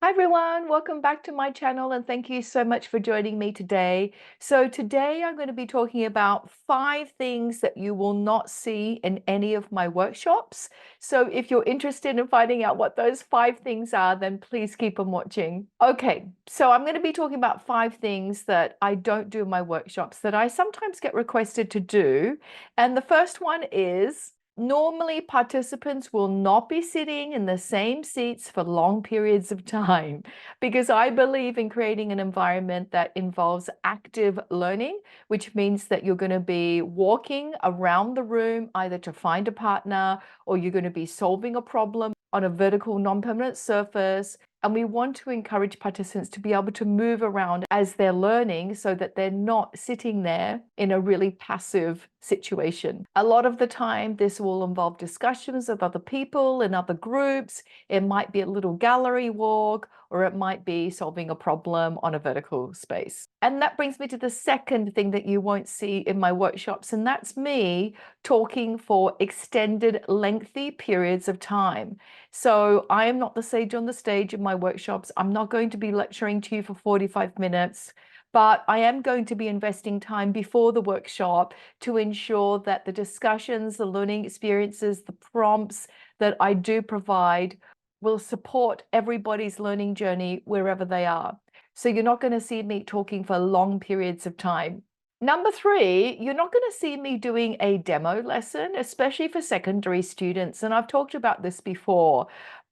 Hi everyone, welcome back to my channel and thank you so much for joining me today. So today I'm going to be talking about 5 things that you will not see in any of my workshops. So if you're interested in finding out what those 5 things are, then please keep on watching. Okay, so I'm going to be talking about 5 things that I don't do in my workshops that I sometimes get requested to do. And the first one is normally, participants will not be sitting in the same seats for long periods of time because I believe in creating an environment that involves active learning, which means that you're going to be walking around the room either to find a partner or you're going to be solving a problem on a vertical non-permanent surface. And we want to encourage participants to be able to move around as they're learning so that they're not sitting there in a really passive situation. A lot of the time, this will involve discussions with other people in other groups. It might be a little gallery walk, or it might be solving a problem on a vertical space. And that brings me to the second thing that you won't see in my workshops, and that's me talking for extended, lengthy periods of time. So I am not the sage on the stage in my workshops. I'm not going to be lecturing to you for 45 minutes, but I am going to be investing time before the workshop to ensure that the discussions, the learning experiences, the prompts that I do provide will support everybody's learning journey wherever they are. So you're not going to see me talking for long periods of time. Number 3, you're not going to see me doing a demo lesson, especially for secondary students. And I've talked about this before,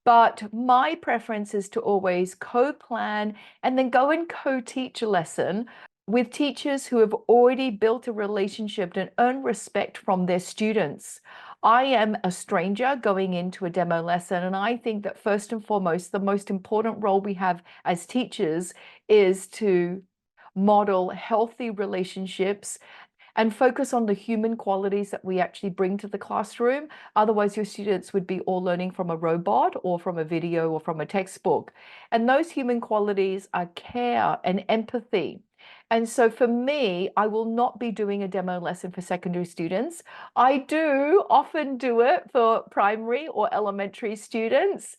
but my preference is to always co-plan and then go and co-teach a lesson with teachers who have already built a relationship and earned respect from their students. I am a stranger going into a demo lesson, and I think that first and foremost, the most important role we have as teachers is to model healthy relationships and focus on the human qualities that we actually bring to the classroom. Otherwise, your students would be all learning from a robot or from a video or from a textbook. And those human qualities are care and empathy. And so for me, I will not be doing a demo lesson for secondary students. I do often do it for primary or elementary students.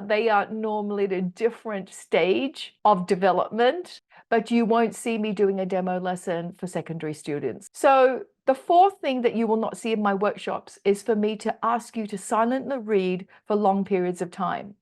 They are normally at a different stage of development, but you won't see me doing a demo lesson for secondary students. So the 4th thing that you will not see in my workshops is for me to ask you to silently read for long periods of time,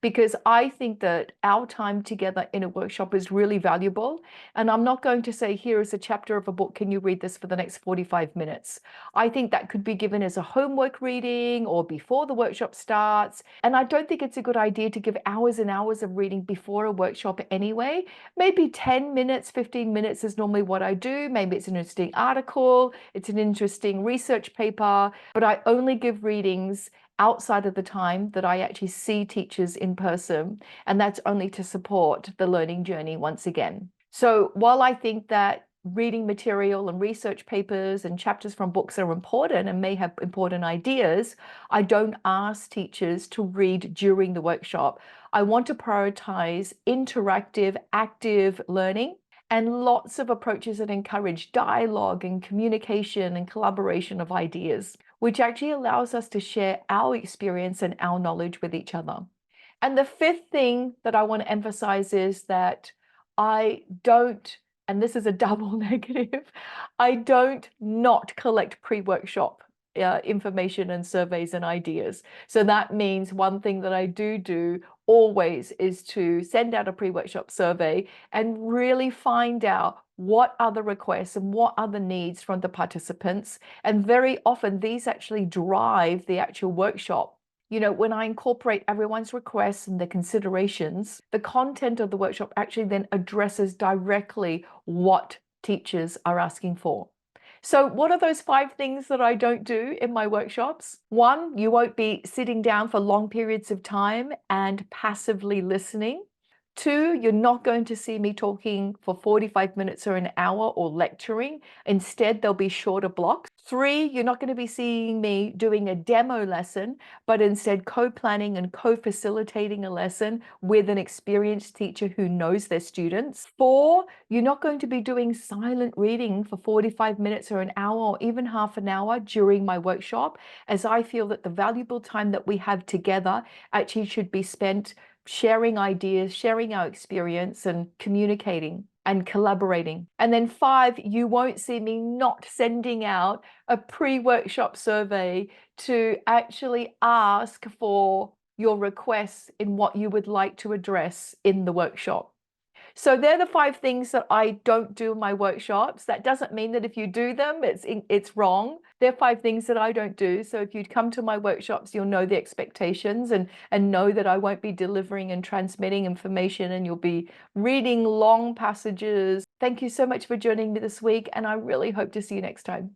because I think that our time together in a workshop is really valuable. And I'm not going to say, here is a chapter of a book, can you read this for the next 45 minutes? I think that could be given as a homework reading or before the workshop starts. And I don't think it's a good idea to give hours and hours of reading before a workshop anyway. Maybe 10 minutes, 15 minutes is normally what I do. Maybe it's an interesting article, it's an interesting research paper, but I only give readings outside of the time that I actually see teachers in person, and that's only to support the learning journey once again. So while I think that reading material and research papers and chapters from books are important and may have important ideas, I don't ask teachers to read during the workshop. I want to prioritize interactive, active learning and lots of approaches that encourage dialogue and communication and collaboration of ideas, which actually allows us to share our experience and our knowledge with each other. And the 5th thing that I want to emphasize is that I don't, and this is a double negative, I don't not collect pre-workshop information and surveys and ideas. So that means one thing that I do always is to send out a pre-workshop survey and really find out what are the requests and what are the needs from the participants. And very often these actually drive the actual workshop. You know, when I incorporate everyone's requests and the considerations, the content of the workshop actually then addresses directly what teachers are asking for. So what are those 5 things that I don't do in my workshops? 1, you won't be sitting down for long periods of time and passively listening. 2, you're not going to see me talking for 45 minutes or an hour or lecturing. Instead, there'll be shorter blocks. 3, you're not going to be seeing me doing a demo lesson, but instead co-planning and co-facilitating a lesson with an experienced teacher who knows their students. 4, you're not going to be doing silent reading for 45 minutes or an hour or even half an hour during my workshop, as I feel that the valuable time that we have together actually should be spent sharing ideas, sharing our experience, and communicating and collaborating. And then 5, you won't see me not sending out a pre-workshop survey to actually ask for your requests in what you would like to address in the workshop. So they're the 5 things that I don't do in my workshops. That doesn't mean that if you do them, it's wrong. They're 5 things that I don't do. So if you'd come to my workshops, you'll know the expectations and know that I won't be delivering and transmitting information, and you'll be reading long passages. Thank you so much for joining me this week, and I really hope to see you next time.